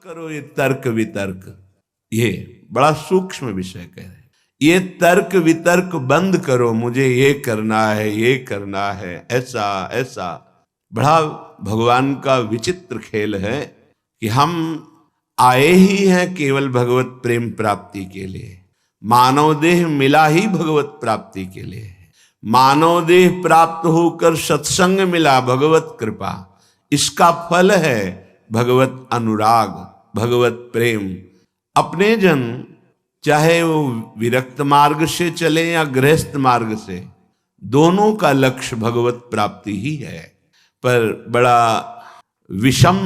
करो ये तर्क वितर्क, ये बड़ा सूक्ष्म विषय कह रहे हैं। ये तर्क वितर्क बंद करो, मुझे ये करना है, ये करना है, ऐसा ऐसा। बड़ा भगवान का विचित्र खेल है कि हम आए ही हैं केवल भगवत प्रेम प्राप्ति के लिए। मानव देह मिला ही भगवत प्राप्ति के लिए। मानव देह प्राप्त होकर सत्संग मिला, भगवत कृपा। इसका फल है भगवत अनुराग, भगवत प्रेम। अपने जन चाहे वो विरक्त मार्ग से चले या गृहस्थ मार्ग से, दोनों का लक्ष्य भगवत प्राप्ति ही है। पर बड़ा विषम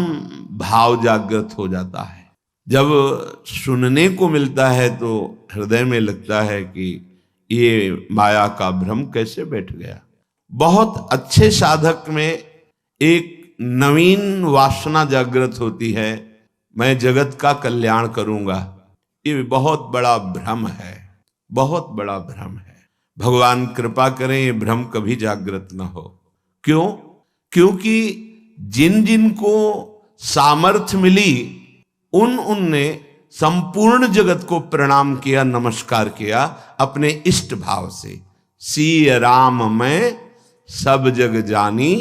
भाव जागृत हो जाता है। जब सुनने को मिलता है तो हृदय में लगता है कि ये माया का भ्रम कैसे बैठ गया। बहुत अच्छे साधक में एक नवीन वासना जागृत होती है, मैं जगत का कल्याण करूंगा। ये बहुत बड़ा भ्रम है, बहुत बड़ा भ्रम है। भगवान कृपा करें ये भ्रम कभी जागृत न हो। क्यों? क्योंकि जिन जिन को सामर्थ्य मिली उनने संपूर्ण जगत को प्रणाम किया, नमस्कार किया अपने इष्ट भाव से। सी राम मैं सब जग जानी,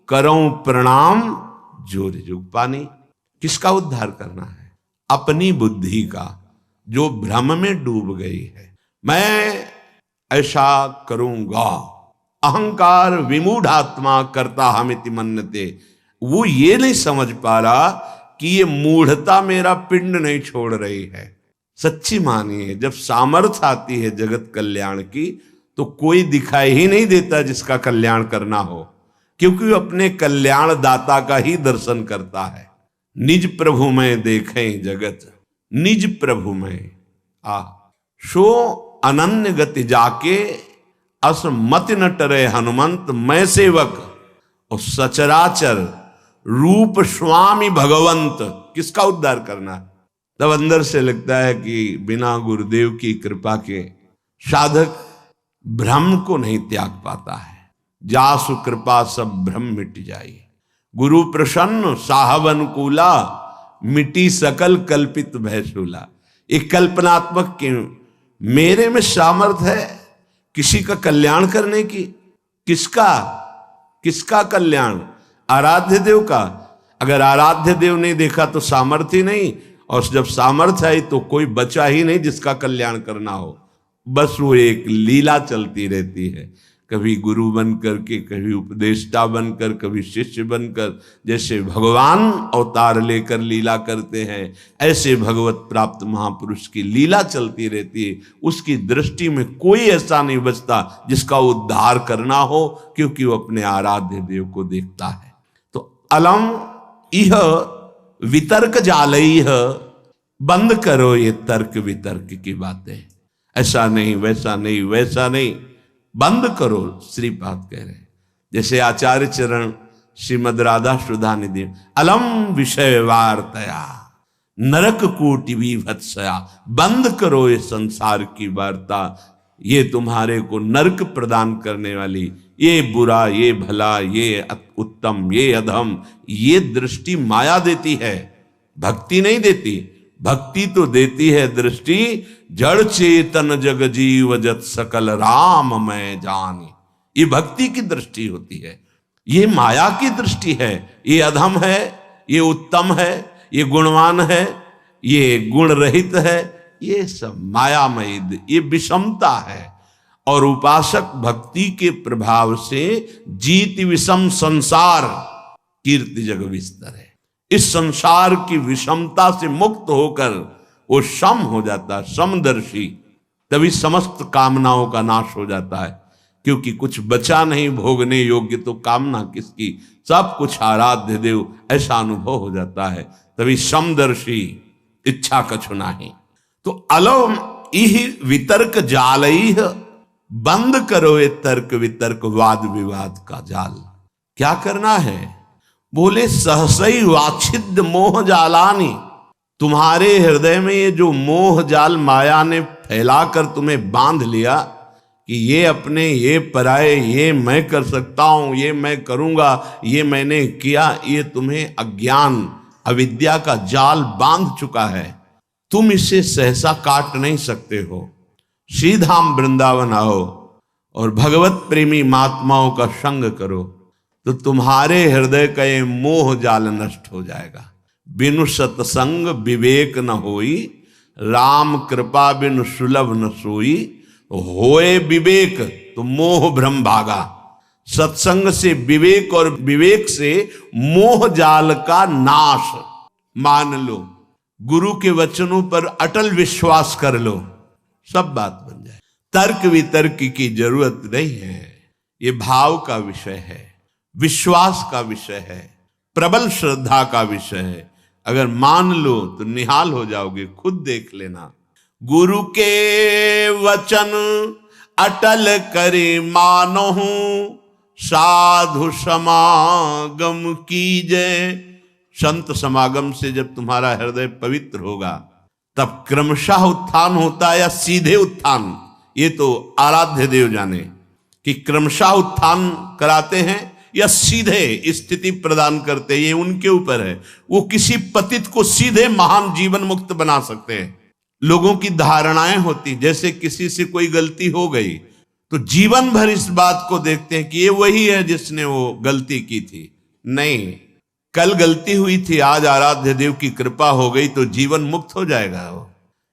करऊं प्रणाम जोर जुग पानी। किसका उद्धार करना है? अपनी बुद्धि का, जो भ्रम में डूब गई है। मैं ऐसा करूंगा, अहंकार विमूढ़ात्मा करता हमिति मन्यते। वो ये नहीं समझ पा रहा कि ये मूढ़ता मेरा पिंड नहीं छोड़ रही है। सच्ची मानिए, जब सामर्थ्य आती है जगत कल्याण की तो कोई दिखाई ही नहीं देता जिसका कल्याण करना हो, क्योंकि वो अपने कल्याण दाता का ही दर्शन करता है। निज प्रभु में देखें जगत, निज प्रभु में सो अनन्य गति जाके, अस मत न टरे हनुमंत मैं सेवक, और सचराचर रूप स्वामी भगवंत। किसका उद्धार करना? तब अंदर से लगता है कि बिना गुरुदेव की कृपा के साधक भ्रम को नहीं त्याग पाता है। जासु कृपा सब भ्रम मिट जाए, गुरु प्रसन्न साहब अनुकूला, मिटी सकल कल्पित भयशूला। एक कल्पनात्मक के मेरे में सामर्थ्य है किसी का कल्याण करने की। किसका? किसका कल्याण? आराध्य देव का। अगर आराध्य देव नहीं देखा तो सामर्थ्य नहीं, और जब सामर्थ्य आई तो कोई बचा ही नहीं जिसका कल्याण करना हो। बस वो एक लीला चलती रहती है, कभी गुरु बनकर के, कभी उपदेष्टा बनकर, कभी शिष्य बनकर। जैसे भगवान अवतार लेकर लीला करते हैं, ऐसे भगवत प्राप्त महापुरुष की लीला चलती रहती है। उसकी दृष्टि में कोई ऐसा नहीं बचता जिसका उद्धार करना हो, क्योंकि वो अपने आराध्य देव को देखता है। तो अलम इह वितर्क जालइह, बंद करो ये तर्क वितर्क की बातें। ऐसा नहीं, वैसा नहीं, वैसा नहीं, बंद करो। श्रीपाद कह रहे हैं, जैसे आचार्य चरण श्रीमद राधा सुधा निधि, अलम विषय वार्तया नरक कोटि विभत्सया। बंद करो ये संसार की वार्ता, ये तुम्हारे को नरक प्रदान करने वाली, ये बुरा, ये भला, ये उत्तम, ये अधम, ये दृष्टि माया देती है, भक्ति नहीं देती। भक्ति तो देती है दृष्टि, जड़ चेतन जग जीव जत सकल राम मैं जानी। ये भक्ति की दृष्टि होती है। ये माया की दृष्टि है। ये अधम है, ये उत्तम है, ये गुणवान है, ये गुण रहित है, ये सब मायामयी, ये विषमता है। और उपासक भक्ति के प्रभाव से जीत विषम संसार कीर्ति जग विस्तर है। इस संसार की विषमता से मुक्त होकर वो सम हो जाता है, समदर्शी। तभी समस्त कामनाओं का नाश हो जाता है, क्योंकि कुछ बचा नहीं भोगने योग्य, तो कामना किसकी? सब कुछ आराध्य देव, ऐसा अनुभव हो जाता है। तभी समदर्शी, इच्छा कछु नाही। तो अलम इह वितर्क जालइह, बंद करो ये तर्क वितर्क वाद विवाद का जाल। क्या करना है? बोले सहसई वाछिद्य मोह जालानी। तुम्हारे हृदय में ये जो मोह जाल माया ने फैलाकर तुम्हें बांध लिया कि ये अपने, ये पराये, ये मैं कर सकता हूं, ये मैं करूंगा, ये मैंने किया, ये तुम्हें अज्ञान, अविद्या का जाल बांध चुका है, तुम इसे सहसा काट नहीं सकते हो। सीधा वृंदावन आओ और भगवत प्रेमी महात्माओं का संग करो, तो तुम्हारे हृदय का ये मोह जाल नष्ट हो जाएगा। बिनु सत्संग विवेक न होई, राम कृपा बिनु सुलभ न सोई। होए विवेक तो मोह भ्रम भागा। सत्संग से विवेक और विवेक से मोह जाल का नाश। मान लो, गुरु के वचनों पर अटल विश्वास कर लो, सब बात बन जाए। तर्क वितर्क की जरूरत नहीं है, ये भाव का विषय है, विश्वास का विषय है, प्रबल श्रद्धा का विषय है। अगर मान लो तो निहाल हो जाओगे, खुद देख लेना। गुरु के वचन अटल करे मानहु, साधु समागम कीजय। संत समागम से जब तुम्हारा हृदय पवित्र होगा, तब क्रमशः उत्थान होता है या सीधे उत्थान, ये तो आराध्य देव जाने कि क्रमशः उत्थान कराते हैं या सीधे स्थिति प्रदान करते हैं, ये उनके ऊपर है। वो किसी पतित को सीधे महान जीवन मुक्त बना सकते हैं। लोगों की धारणाएं होती, जैसे किसी से कोई गलती हो गई तो जीवन भर इस बात को देखते हैं कि ये वही है जिसने वो गलती की थी। नहीं, कल गलती हुई थी, आज आराध्य देव की कृपा हो गई तो जीवन मुक्त हो जाएगा वो।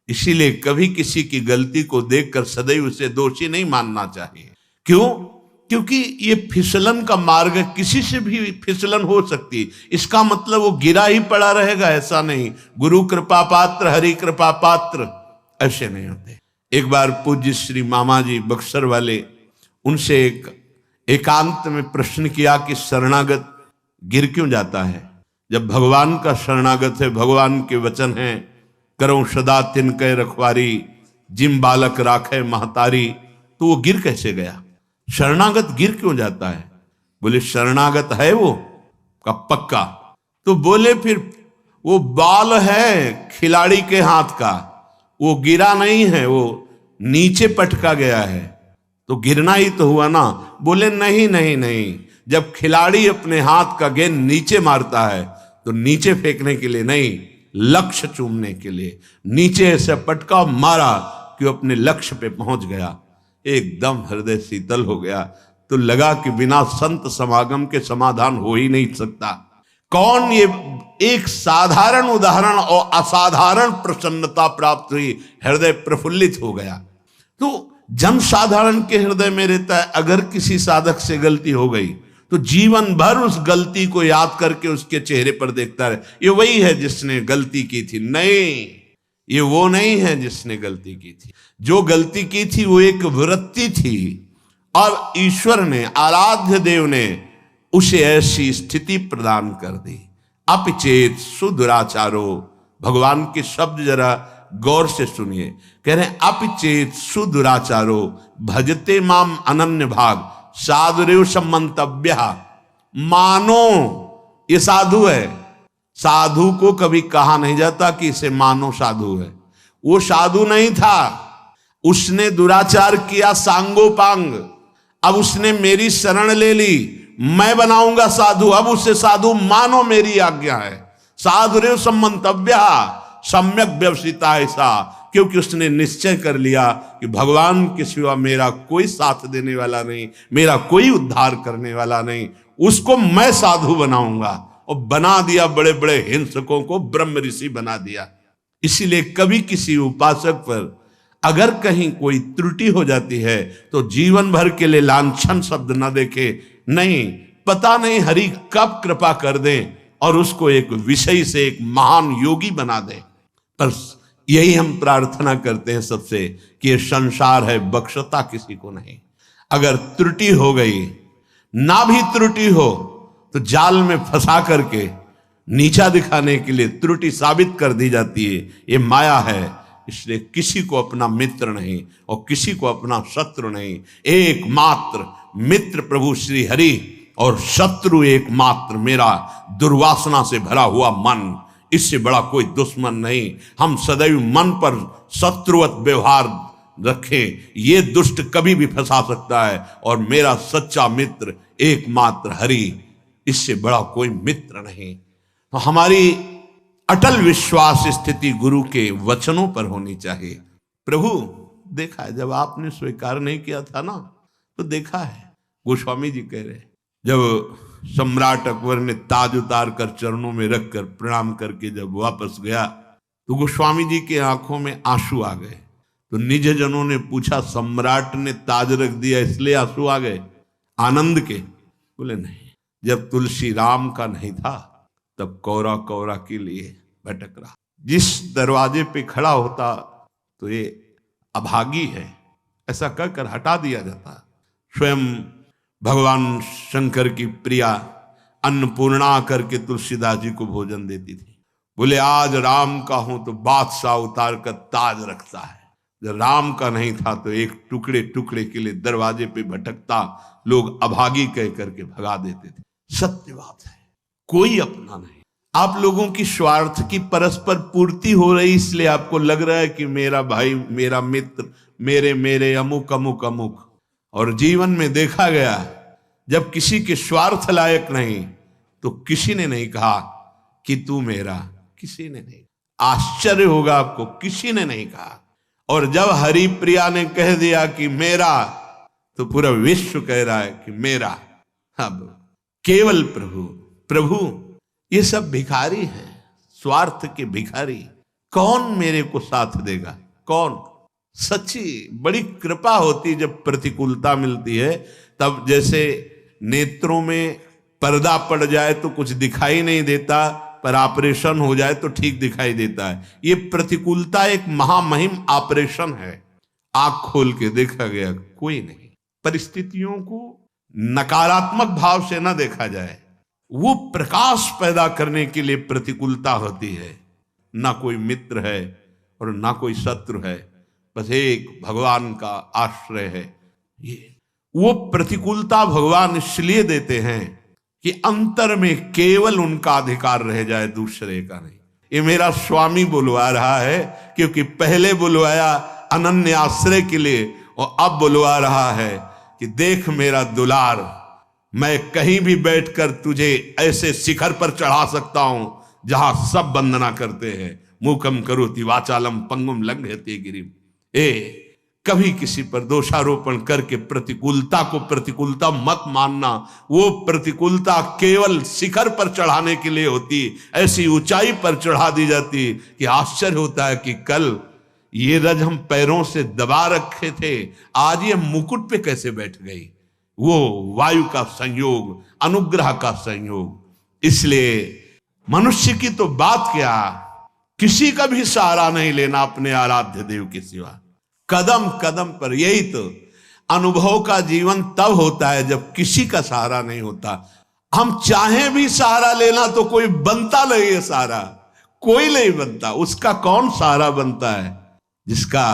इसीलिए कभी किसी की गलती को देखकर सदैव उसे दोषी नहीं मानना चाहिए। क्यों? क्योंकि ये फिसलन का मार्ग है, किसी से भी फिसलन हो सकती। इसका मतलब वो गिरा ही पड़ा रहेगा ऐसा नहीं। गुरु कृपा पात्र, हरि कृपा पात्र ऐसे नहीं होते। एक बार पूज्य श्री मामा जी बक्सर वाले, उनसे एकांत में प्रश्न किया कि शरणागत गिर क्यों जाता है? जब भगवान का शरणागत है, भगवान के वचन हैं, करो सदा तिनके रखवारी, जिम बालक राखे महतारी, तो वो गिर कैसे गया? शरणागत गिर क्यों जाता है? बोले शरणागत है वो का पक्का। तो बोले फिर वो बाल है खिलाड़ी के हाथ का, वो गिरा नहीं है, वो नीचे पटका गया है, तो गिरना ही तो हुआ ना। बोले नहीं नहीं नहीं, जब खिलाड़ी अपने हाथ का गेंद नीचे मारता है तो नीचे फेंकने के लिए नहीं, लक्ष्य चूमने के लिए नीचे ऐसे पटका मारा कि वो अपने लक्ष्य पे पहुंच गया। एकदम हृदय शीतल हो गया। तो लगा कि बिना संत समागम के समाधान हो ही नहीं सकता। कौन? ये एक साधारण उदाहरण और असाधारण प्रसन्नता प्राप्त हुई, हृदय प्रफुल्लित हो गया। तो जन साधारण के हृदय में रहता है, अगर किसी साधक से गलती हो गई तो जीवन भर उस गलती को याद करके उसके चेहरे पर देखता रहे, ये वही है जिसने गलती की थी। नहीं, ये वो नहीं है जिसने गलती की थी। जो गलती की थी वो एक वृत्ति थी, और ईश्वर ने, आराध्य देव ने उसे ऐसी स्थिति प्रदान कर दी। अपचेत सुदुराचारो, भगवान के शब्द जरा गौर से सुनिए। कह रहे हैं अपचेत सुदुराचारो भजते माम अनन्य भाग, साधुरेव सम्मंतव्य। मानो ये साधु है, साधु को कभी कहा नहीं जाता कि इसे मानो साधु है। वो साधु नहीं था, उसने दुराचार किया सांगोपांग। अब उसने मेरी शरण ले ली, मैं बनाऊंगा साधु, अब उसे साधु मानो, मेरी आज्ञा है। साधुरेव सम्मंतव्य सम्यक व्यवसिता ऐसा, क्योंकि उसने निश्चय कर लिया कि भगवान के सिवा मेरा कोई साथ देने वाला नहीं, मेरा कोई उद्धार करने वाला नहीं, उसको मैं साधु बनाऊंगा। और बना दिया, बड़े बड़े हिंसकों को ब्रह्म ऋषि बना दिया। इसीलिए कभी किसी उपासक पर अगर कहीं कोई त्रुटि हो जाती है तो जीवन भर के लिए लांछन शब्द न देखे। नहीं, पता नहीं हरि कब कृपा कर दे और उसको एक विषय से एक महान योगी बना दे। पर यही हम प्रार्थना करते हैं सबसे कि ये संसार है, बख्शता किसी को नहीं। अगर त्रुटि हो गई, ना भी त्रुटि हो तो जाल में फंसा करके नीचा दिखाने के लिए त्रुटि साबित कर दी जाती है। ये माया है। इसलिए किसी को अपना मित्र नहीं और किसी को अपना शत्रु नहीं। एकमात्र मित्र प्रभु श्री हरि और शत्रु एकमात्र मेरा दुर्वासना से भरा हुआ मन। इससे बड़ा कोई दुश्मन नहीं। हम सदैव मन पर शत्रुवत व्यवहार रखें, ये दुष्ट कभी भी फंसा सकता है। और मेरा सच्चा मित्र एकमात्र हरि, इससे बड़ा कोई मित्र नहीं। तो हमारी अटल विश्वास स्थिति गुरु के वचनों पर होनी चाहिए। प्रभु देखा है, जब आपने स्वीकार नहीं किया था ना, तो देखा है। गोस्वामी जी कह रहे, जब सम्राट अकबर ने ताज उतार कर चरणों में रखकर प्रणाम करके जब वापस गया, तो गोस्वामी जी के आंखों में आंसू आ गए। तो निज जनों ने पूछा, सम्राट ने ताज रख दिया इसलिए आंसू आ गए आनंद के? बोले नहीं, जब तुलसी राम का नहीं था तब कौरा कौरा के लिए भटक रहा। जिस दरवाजे पे खड़ा होता तो ये अभागी है, ऐसा कहकर हटा दिया जाता। स्वयं भगवान शंकर की प्रिया अन्नपूर्णा करके तुलसीदास जी को भोजन देती थी। बोले आज राम का हूं तो बादशाह उतार कर ताज रखता है, जब राम का नहीं था तो एक टुकड़े टुकड़े के लिए दरवाजे पे भटकता, लोग अभागी कह करके भगा देते थे। सत्य बात है, कोई अपना नहीं। आप लोगों की स्वार्थ की परस्पर पूर्ति हो रही, इसलिए आपको लग रहा है कि मेरा भाई, मेरा मित्र, मेरे मेरे अमुक अमुक अमुक। और जीवन में देखा गया, जब किसी के स्वार्थ लायक नहीं तो किसी ने नहीं कहा कि तू मेरा, किसी ने नहीं। आश्चर्य होगा आपको, किसी ने नहीं कहा। और जब हरिप्रिया ने कह दिया कि मेरा, तो पूरा विश्व कह रहा है कि मेरा। अब केवल प्रभु प्रभु, ये सब भिखारी हैं, स्वार्थ के भिखारी। कौन मेरे को साथ देगा? कौन? सच्ची बड़ी कृपा होती जब प्रतिकूलता मिलती है। तब जैसे नेत्रों में पर्दा पड़ जाए तो कुछ दिखाई नहीं देता, पर ऑपरेशन हो जाए तो ठीक दिखाई देता है। ये प्रतिकूलता एक महामहिम ऑपरेशन है। आंख खोल के देखा गया, कोई नहीं। परिस्थितियों को नकारात्मक भाव से ना देखा जाए, वो प्रकाश पैदा करने के लिए प्रतिकूलता होती है। ना कोई मित्र है और ना कोई शत्रु है, बस एक भगवान का आश्रय है। ये वो प्रतिकूलता भगवान इसलिए देते हैं कि अंतर में केवल उनका अधिकार रह जाए, दूसरे का नहीं। ये मेरा स्वामी बुलवा रहा है, क्योंकि पहले बुलवाया अनन्य आश्रय के लिए और अब बुलवा रहा है कि देख मेरा दुलार, मैं कहीं भी बैठकर तुझे ऐसे शिखर पर चढ़ा सकता हूं जहां सब वंदना करते हैं। मूकम करोति वाचालम पंगुम लंघयते गिरिम। कभी किसी पर दोषारोपण करके प्रतिकूलता को प्रतिकूलता मत मानना। वो प्रतिकूलता केवल शिखर पर चढ़ाने के लिए होती, ऐसी ऊंचाई पर चढ़ा दी जाती कि आश्चर्य होता है कि कल ये रज हम पैरों से दबा रखे थे, आज ये मुकुट पे कैसे बैठ गई। वो वायु का संयोग, अनुग्रह का संयोग। इसलिए मनुष्य की तो बात क्या, किसी का भी सहारा नहीं लेना अपने आराध्य देव के सिवा। कदम कदम पर, यही तो अनुभव का जीवन तब होता है जब किसी का सहारा नहीं होता। हम चाहें भी सहारा लेना तो कोई बनता नहीं है सहारा, कोई नहीं बनता। उसका कौन सहारा बनता है? जिसका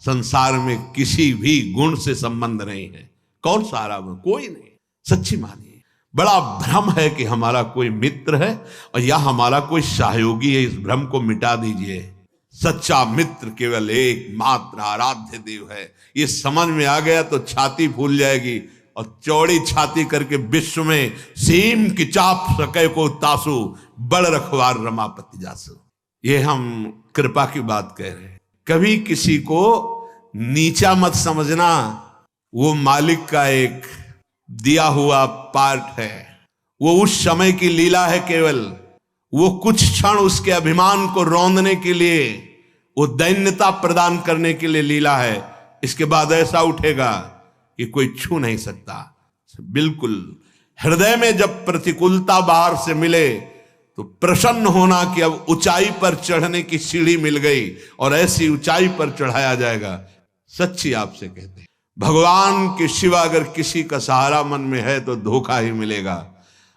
संसार में किसी भी गुण से संबंध नहीं है। कौन सहारा बन? कोई नहीं। सच्ची मानिए, बड़ा भ्रम है कि हमारा कोई मित्र है और या हमारा कोई सहयोगी है। इस भ्रम को मिटा दीजिए। सच्चा मित्र केवल एक मात्र आराध्य देव है। ये समझ में आ गया तो छाती फूल जाएगी, और चौड़ी छाती करके विश्व में सीम की चाप सके को तासु, बड़ रखवार रमापति जासु। ये हम कृपा की बात कह रहे हैं। कभी किसी को नीचा मत समझना, वो मालिक का एक दिया हुआ पार्ट है। वो उस समय की लीला है केवल। वो कुछ क्षण उसके अभिमान को रौंदने के लिए, वो दैन्यता प्रदान करने के लिए लीला है। इसके बाद ऐसा उठेगा कि कोई छू नहीं सकता। बिल्कुल हृदय में जब प्रतिकूलता बाहर से मिले तो प्रसन्न होना कि अब ऊंचाई पर चढ़ने की सीढ़ी मिल गई और ऐसी ऊंचाई पर चढ़ाया जाएगा। सच्ची आपसे कहते हैं, भगवान के सिवा अगर किसी का सहारा मन में है तो धोखा ही मिलेगा।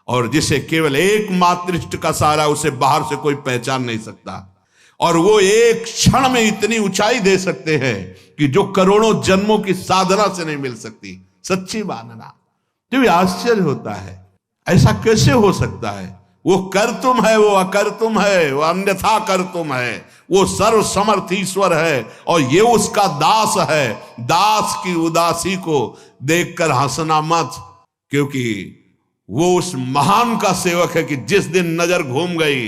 और जिसे केवल एकमात्र इष्ट का सहारा, उसे बाहर से कोई पहचान नहीं सकता। और वो एक क्षण में इतनी ऊंचाई दे सकते हैं कि जो करोड़ों जन्मों की साधना से नहीं मिल सकती। सच्ची मानना तो आश्चर्य होता है, ऐसा कैसे हो सकता है। वो कर तुम है, वो अकर तुम है, वो अन्यथा कर तुम है। वो सर्व समर्थ ईश्वर है और ये उसका दास है। दास की उदासी को देखकर हंसना मत, क्योंकि वो उस महान का सेवक है कि जिस दिन नजर घूम गई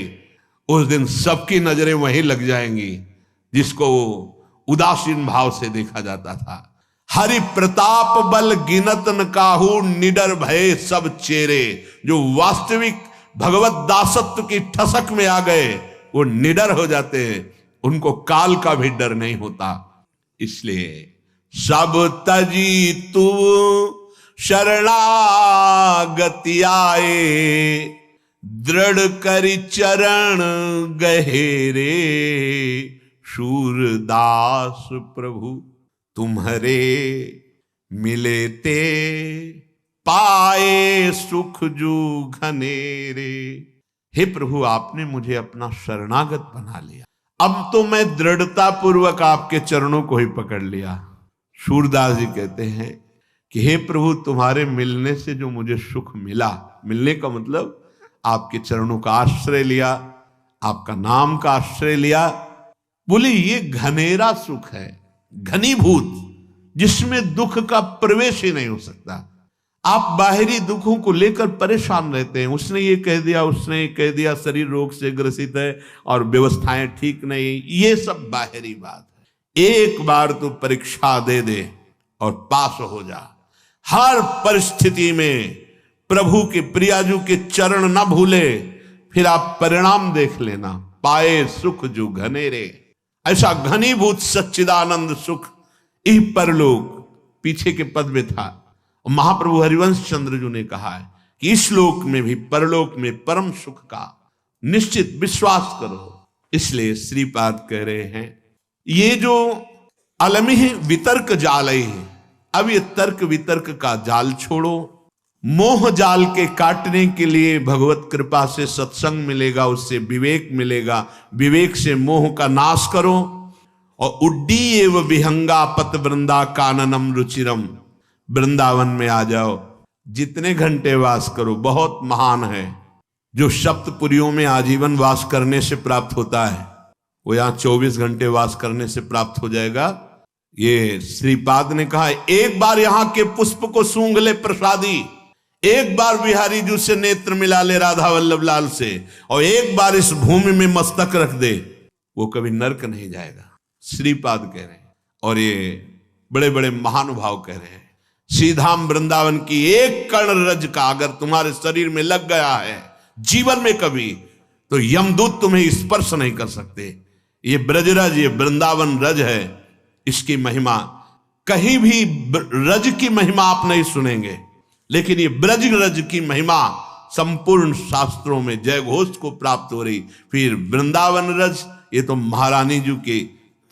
उस दिन सबकी नजरें वहीं लग जाएंगी जिसको उदासीन भाव से देखा जाता था। हरि प्रताप बल गिनत न काहू, निडर भय सब चेरे। जो वास्तविक भगवत दासत्व की ठसक में आ गए वो निडर हो जाते हैं, उनको काल का भी डर नहीं होता। इसलिए सब तजी तू शरणागति आए, दृढ़ करि चरण गहेरे। शूरदास प्रभु तुम्हारे मिले ते, पाए सुख जू घनेरे। हे प्रभु, आपने मुझे अपना शरणागत बना लिया, अब तो मैं दृढ़ता पूर्वक आपके चरणों को ही पकड़ लिया। सूरदास जी कहते हैं कि हे प्रभु, तुम्हारे मिलने से जो मुझे सुख मिला, मिलने का मतलब आपके चरणों का आश्रय लिया, आपका नाम का आश्रय लिया, बोले ये घनेरा सुख है, घनीभूत, जिसमें दुख का प्रवेश ही नहीं हो सकता। आप बाहरी दुखों को लेकर परेशान रहते हैं, उसने ये कह दिया, उसने ये कह दिया, शरीर रोग से ग्रसित है और व्यवस्थाएं ठीक नहीं, ये सब बाहरी बात है। एक बार तो परीक्षा दे दे और पास हो जा। हर परिस्थिति में प्रभु के प्रियाजू के चरण न भूले, फिर आप परिणाम देख लेना। पाए सुख जो घनेरे, ऐसा घनीभूत सच्चिदानंद सुख इह परलोक, पीछे के पद में था। महाप्रभु हरिवंश चंद्र जी ने कहा है कि इस लोक में भी परलोक में परम सुख का निश्चित विश्वास करो। इसलिए श्रीपाद कह रहे हैं, ये जो अलमिह वितर्क जाल है, अब ये तर्क वितर्क का जाल छोड़ो, मोह जाल के काटने के लिए भगवत कृपा से सत्संग मिलेगा, उससे विवेक मिलेगा, विवेक से मोह का नाश करो। और उड्डी एव विहंगा पत वृंदा काननम रुचिरम, वृंदावन में आ जाओ, जितने घंटे वास करो बहुत महान है। जो सप्तपुरियों में आजीवन वास करने से प्राप्त होता है, वो यहां 24 घंटे वास करने से प्राप्त हो जाएगा। ये श्रीपाद ने कहा, एक बार यहां के पुष्प को सूंघ ले प्रसादी, एक बार बिहारी जी से नेत्र मिला ले राधा वल्लभ लाल से, और एक बार इस भूमि में मस्तक रख दे, वो कभी नरक नहीं जाएगा। श्रीपाद कह रहे हैं, और ये बड़े बड़े महानुभाव कह रहे हैं, श्रीधाम वृंदावन की एक कण रज का अगर तुम्हारे शरीर में लग गया है जीवन में कभी, तो यमदूत तुम्हें स्पर्श नहीं कर सकते। ये ब्रजरज, ये वृंदावन रज है, इसकी महिमा कहीं भी रज की महिमा आप नहीं सुनेंगे, लेकिन ये ब्रज रज की महिमा संपूर्ण शास्त्रों में जय घोष को प्राप्त हो रही। फिर वृंदावन रज, ये तो महारानी जी के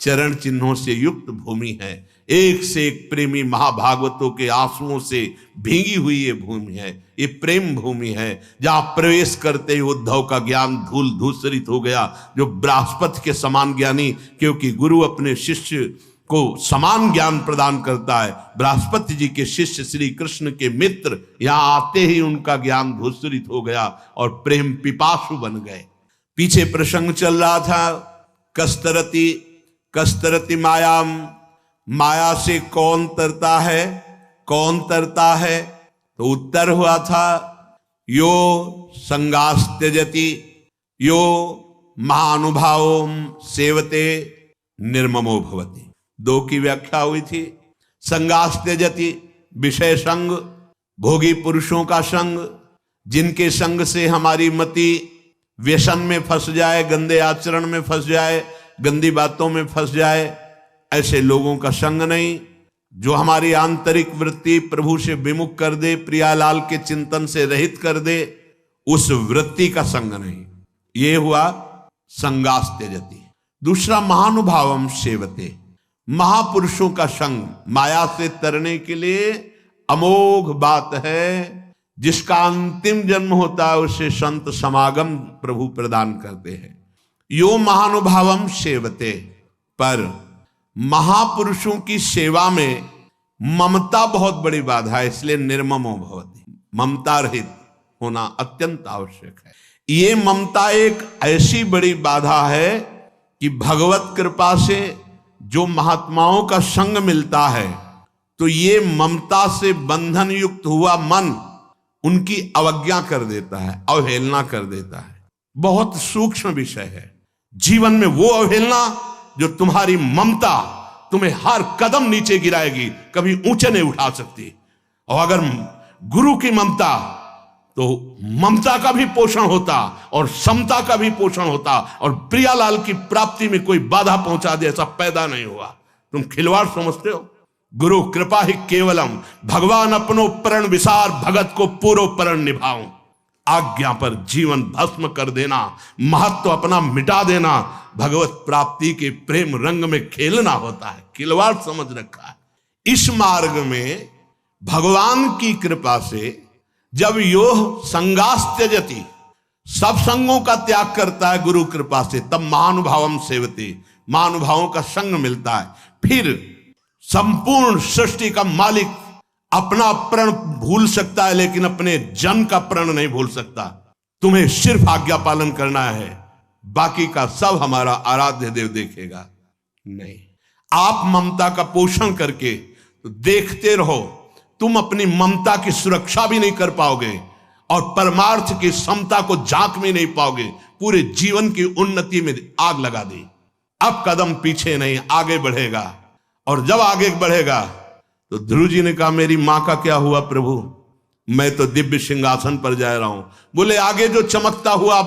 चरण चिन्हों से युक्त भूमि है, एक से एक प्रेमी महाभागवतों के आंसुओं से भीगी हुई ये भूमि है, ये प्रेम भूमि है, जहां प्रवेश करते ही उद्धव का ज्ञान धूल धूसरित हो गया। जो बृहस्पति के समान ज्ञानी, क्योंकि गुरु अपने शिष्य को समान ज्ञान प्रदान करता है, बृहस्पति जी के शिष्य श्री कृष्ण के मित्र यहां आते ही उनका ज्ञान धूसरित हो गया और प्रेम पिपासु बन गए। पीछे प्रसंग चल रहा था, कस्तरती कस्तरती मायाम, माया से कौन तरता है, कौन तरता है? तो उत्तर हुआ था, यो संगास त्यजति यो महानुभावो सेवते निर्ममो भवति। दो की व्याख्या हुई थी। संगास त्यजति, विषय संग, भोगी पुरुषों का संग, जिनके संग से हमारी मति व्यसन में फंस जाए, गंदे आचरण में फंस जाए, गंदी बातों में फंस जाए, ऐसे लोगों का संग नहीं। जो हमारी आंतरिक वृत्ति प्रभु से विमुख कर दे, प्रियालाल के चिंतन से रहित कर दे, उस वृत्ति का संग नहीं। ये हुआ संगास त्यजति। दूसरा महानुभावम सेवते, महापुरुषों का संग माया से तरने के लिए अमोघ बात है। जिसका अंतिम जन्म होता है उसे संत समागम प्रभु प्रदान करते हैं। यो महानुभावम सेवते, पर महापुरुषों की सेवा में ममता बहुत बड़ी बाधा है, इसलिए निर्ममो भवति, ममता रहित होना अत्यंत आवश्यक है। ये ममता एक ऐसी बड़ी बाधा है कि भगवत कृपा से जो महात्माओं का संग मिलता है, तो ये ममता से बंधन युक्त हुआ मन उनकी अवज्ञा कर देता है, अवहेलना कर देता है। बहुत सूक्ष्म विषय है। जीवन में वो अवहेलना जो तुम्हारी ममता तुम्हें हर कदम नीचे गिराएगी, कभी ऊंचे नहीं उठा सकती। और अगर गुरु की ममता, तो ममता का भी पोषण होता और समता का भी पोषण होता, और प्रियालाल की प्राप्ति में कोई बाधा पहुंचा दे ऐसा पैदा नहीं हुआ। तुम खिलवाड़ समझते हो? गुरु कृपा ही केवलम, भगवान अपनो प्रण विसार, भगत को पूरो प्रण निभाऊं। आज्ञा पर जीवन भस्म कर देना, महत्व अपना मिटा देना, भगवत प्राप्ति के प्रेम रंग में खेलना होता है। खिलवाड़ समझ रखा है। इस मार्ग में भगवान की कृपा से जब योह संगास त्यजति, सब संगों का त्याग करता है गुरु कृपा से, तब महानुभावम सेवते, महानुभावों का संग मिलता है। फिर संपूर्ण सृष्टि का मालिक अपना प्रण भूल सकता है, लेकिन अपने जन का प्रण नहीं भूल सकता। तुम्हें सिर्फ आज्ञा पालन करना है, बाकी का सब हमारा आराध्य देव देखेगा। नहीं, आप ममता का पोषण करके तो देखते रहो, तुम अपनी ममता की सुरक्षा भी नहीं कर पाओगे और परमार्थ की समता को झांक भी नहीं पाओगे। पूरे जीवन की उन्नति में आग लगा दी। अब कदम पीछे नहीं, आगे बढ़ेगा। और जब आगे बढ़ेगा तो ध्रुव जी ने कहा, मेरी मां का क्या हुआ प्रभु? मैं तो दिव्य सिंहासन पर जा रहा हूं। बोले, आगे जो चमकता हुआ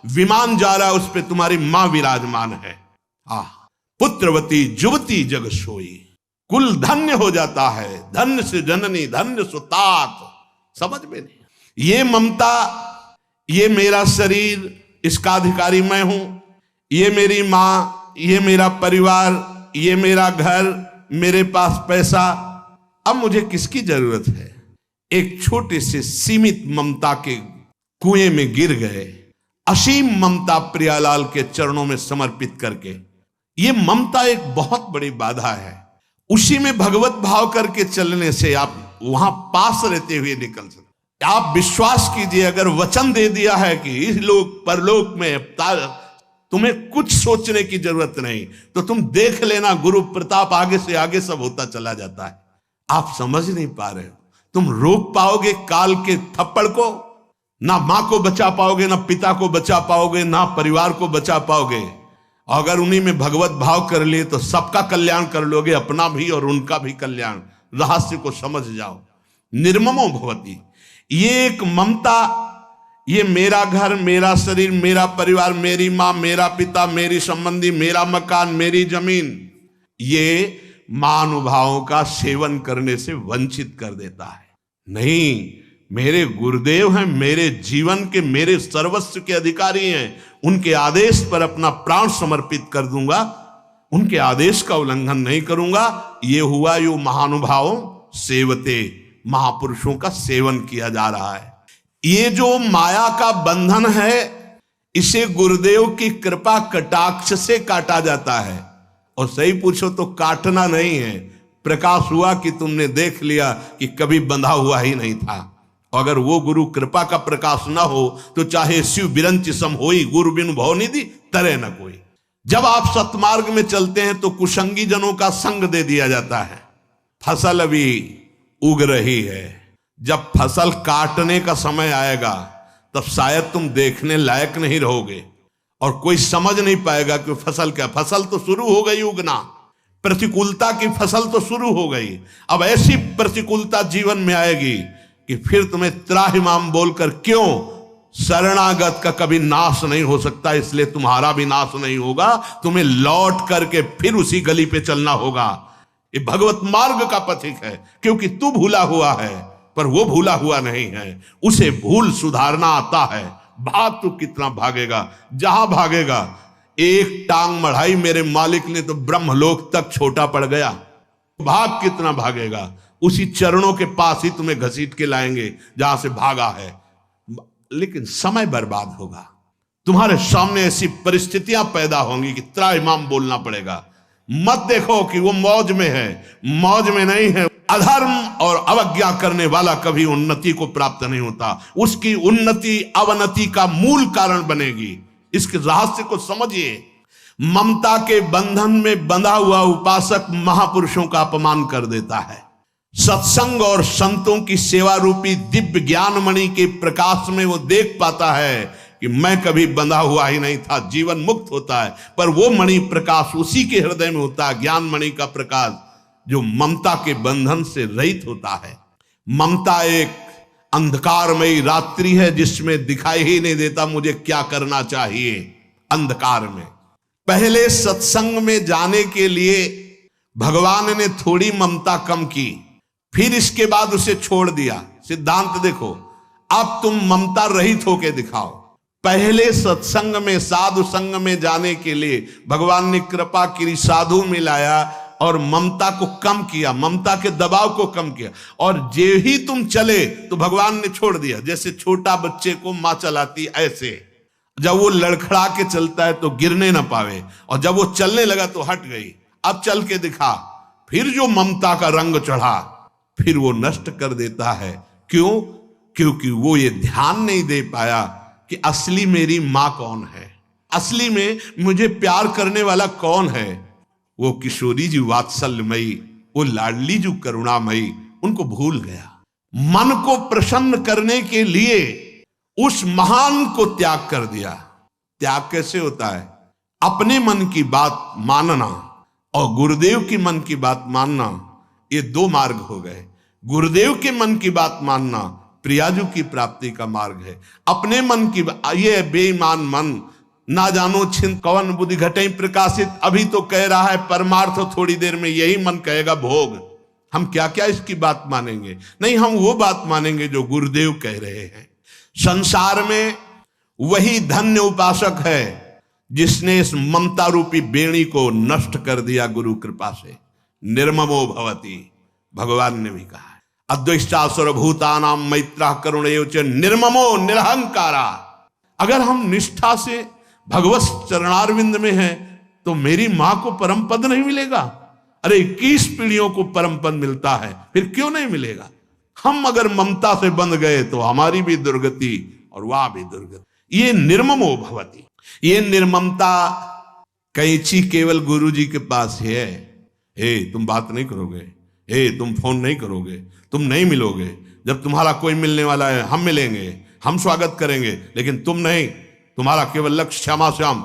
विमान जा रहा है उस पे तुम्हारी मां विराजमान है। पुत्रवती जुवती जग सोई, कुल धन्य हो जाता है। धन्य से जननी, धन्य सुतात। समझ में नहीं। ये ममता, ये मेरा शरीर, इसका अधिकारी मैं हूं, ये मेरी मां, ये मेरा परिवार, ये मेरा घर, मेरे पास पैसा, अब मुझे किसकी जरूरत है? एक छोटे से सीमित ममता के कुएं में गिर गए। असीम ममता प्रियालाल के चरणों में समर्पित करके, ये ममता एक बहुत बड़ी बाधा है। उसी में भगवत भाव करके चलने से आप वहां पास रहते हुए निकल सकते। आप विश्वास कीजिए, अगर वचन दे दिया है कि इस लोक परलोक में तुम्हें कुछ सोचने की जरूरत नहीं, तो तुम देख लेना, गुरु प्रताप आगे से आगे सब होता चला जाता है। आप समझ नहीं पा रहे हो। तुम रोक पाओगे काल के थप्पड़ को? ना मां को बचा पाओगे, ना पिता को बचा पाओगे, ना परिवार को बचा पाओगे। अगर उन्हीं में भगवत भाव कर लिए तो सबका कल्याण कर लोगे, अपना भी और उनका भी कल्याण। रहस्य को समझ जाओ। निर्ममो भवति, ये एक ममता, ये मेरा घर, मेरा शरीर, मेरा परिवार, मेरी मां, मेरा पिता, मेरी संबंधी, मेरा मकान, मेरी जमीन, ये महानुभावों का सेवन करने से वंचित कर देता है। नहीं, मेरे गुरुदेव हैं, मेरे जीवन के, मेरे सर्वस्व के अधिकारी हैं। उनके आदेश पर अपना प्राण समर्पित कर दूंगा, उनके आदेश का उल्लंघन नहीं करूंगा। ये हुआ यो महानुभावों सेवते, महापुरुषों का सेवन किया जा रहा है। ये जो माया का बंधन है, इसे गुरुदेव की कृपा कटाक्ष से काटा जाता है। और सही पूछो तो काटना नहीं है, प्रकाश हुआ कि तुमने देख लिया कि कभी बंधा हुआ ही नहीं था। और अगर वो गुरु कृपा का प्रकाश ना हो तो चाहे शिव बिरंच सम होई, गुरु बिनु भव निधि तरे न कोई। जब आप सतमार्ग में चलते हैं तो कुसंगी जनों का संग दे दिया जाता है। फसल अभी उग रही है, जब फसल काटने का समय आएगा तब शायद तुम देखने लायक नहीं रहोगे और कोई समझ नहीं पाएगा कि फसल क्या। फसल तो शुरू हो गई उगना, प्रतिकूलता की फसल तो शुरू हो गई। अब ऐसी प्रतिकूलता जीवन में आएगी कि फिर तुम्हें त्राहिमाम बोलकर, क्यों, शरणागत का कभी नाश नहीं हो सकता, इसलिए तुम्हारा भी नाश नहीं होगा। तुम्हें लौट करके फिर उसी गली पे चलना होगा। ये भगवत मार्ग का पथिक है, क्योंकि तू भूला हुआ है पर वो भूला हुआ नहीं है। उसे भूल सुधारना आता है। भाग तो कितना भागेगा, जहां भागेगा। एक टांग मढ़ाई मेरे मालिक ने तो ब्रह्मलोक तक छोटा पड़ गया। भाग कितना भागेगा, उसी चरणों के पास ही तुम्हें घसीट के लाएंगे जहां से भागा है। लेकिन समय बर्बाद होगा। तुम्हारे सामने ऐसी परिस्थितियां पैदा होंगी कि त्राहिमाम बोलना पड़ेगा। मत देखो कि वो मौज में है, मौज में नहीं है। अधर्म और अवज्ञा करने वाला कभी उन्नति को प्राप्त नहीं होता। उसकी उन्नति अवनति का मूल कारण बनेगी। इसके रहस्य को समझिए। ममता के बंधन में बंधा हुआ उपासक महापुरुषों का अपमान कर देता है। सत्संग और संतों की सेवा रूपी दिव्य ज्ञान मणि के प्रकाश में वो देख पाता है कि मैं कभी बंधा हुआ ही नहीं था, जीवन मुक्त होता है। पर वो मणि प्रकाश उसी के हृदय में होता है, ज्ञान मणि का प्रकाश, जो ममता के बंधन से रहित होता है। ममता एक अंधकारमयी रात्रि है जिसमें दिखाई ही नहीं देता मुझे क्या करना चाहिए। अंधकार में पहले सत्संग में जाने के लिए भगवान ने थोड़ी ममता कम की, फिर इसके बाद उसे छोड़ दिया। सिद्धांत देखो, अब तुम ममता रहित होके दिखाओ। पहले सत्संग में, साधु संग में जाने के लिए भगवान ने कृपा की, साधु मिलाया और ममता को कम किया, ममता के दबाव को कम किया। और जे ही तुम चले तो भगवान ने छोड़ दिया। जैसे छोटा बच्चे को मां चलाती, ऐसे जब वो लड़खड़ा के चलता है तो गिरने ना पावे, और जब वो चलने लगा तो हट गई। अब चल के दिखा। फिर जो ममता का रंग चढ़ा, फिर वो नष्ट कर देता है। क्यों? क्योंकि वो ये ध्यान नहीं दे पाया कि असली मेरी मां कौन है, असली में मुझे प्यार करने वाला कौन है। वो किशोरी जी वात्सल्यमयी, वो लाडली जी करुणामयी, उनको भूल गया। मन को प्रसन्न करने के लिए उस महान को त्याग कर दिया। त्याग कैसे होता है? अपने मन की बात मानना और गुरुदेव की मन की बात मानना, ये दो मार्ग हो गए। गुरुदेव के मन की बात मानना प्रियाजू की प्राप्ति का मार्ग है। अपने मन की, ये बेईमान मन, ना जानो छिन कवन बुद्धि घटे प्रकाशित, अभी तो कह रहा है परमार्थ, थोड़ी देर में यही मन कहेगा भोग। हम क्या क्या इसकी बात मानेंगे? नहीं, हम वो बात मानेंगे जो गुरुदेव कह रहे हैं। संसार में वही धन्य उपासक है जिसने इस ममता रूपी बेड़ी को नष्ट कर दिया गुरु कृपा से। निर्ममो भवति, भगवान ने भी कहा है। अद्वैष्टा सर्वभूतानां मैत्रः करुणैव च निर्ममो निरहंकारा। अगर हम निष्ठा से भगवत चरणारविंद में हैं तो मेरी मां को परम पद नहीं मिलेगा? अरे 21 पीढ़ियों को परम पद मिलता है, फिर क्यों नहीं मिलेगा? हम अगर ममता से बंध गए तो हमारी भी दुर्गति और वह भी दुर्गति। ये निर्ममो भवति, ये निर्ममता कैंची केवल गुरु जी के पास है। हे तुम बात नहीं करोगे, हे तुम फोन नहीं करोगे, तुम नहीं मिलोगे। जब तुम्हारा कोई मिलने वाला है हम मिलेंगे, हम स्वागत करेंगे, लेकिन तुम नहीं। तुम्हारा केवल लक्ष्य श्यामा श्याम।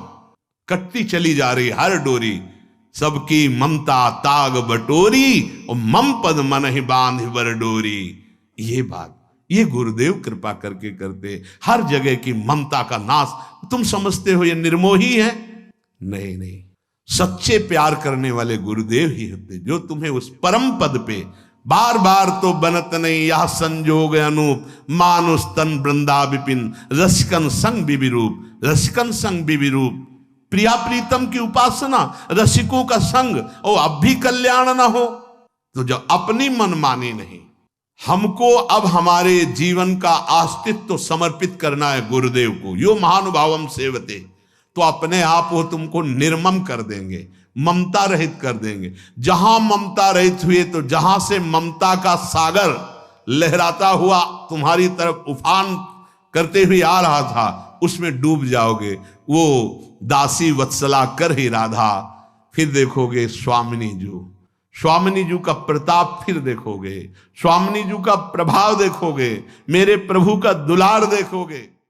कटती चली जा रही हर डोरी, सबकी ममता ताग बटोरी, और मम पद मन ही बांध बर डोरी। ये बात ये गुरुदेव कृपा करके करते। हर जगह की ममता का नाश। तुम समझते हो ये निर्मोही है? नहीं नहीं, सच्चे प्यार करने वाले गुरुदेव ही होते, जो तुम्हें उस परम पद पे बार बार तो बनत नहीं यह संजोग अनूप, मानुष तन वृंदा विपिन, रसिकन संग विविरूप, रसिकन संग विविरूप। प्रिया प्रीतम की उपासना, रसिकों का संग, और अब भी कल्याण ना हो तो जब अपनी मनमानी नहीं। हमको अब हमारे जीवन का अस्तित्व समर्पित करना है गुरुदेव को। यो महानुभावम सेवते, तो अपने आप वो तुमको निर्मम कर देंगे, ममता रहित कर देंगे। जहां ममता रहित हुए तो जहां से ममता का सागर लहराता हुआ तुम्हारी तरफ उफान करते हुए आ रहा था, उसमें डूब जाओगे। वो दासी वत्सला कर ही राधा, फिर देखोगे स्वामिनी जू, स्वामिनी जू का प्रताप फिर देखोगे, स्वामिनी जू का प्रभाव देखोगे, मेरे प्रभु का दुलार देखोगे।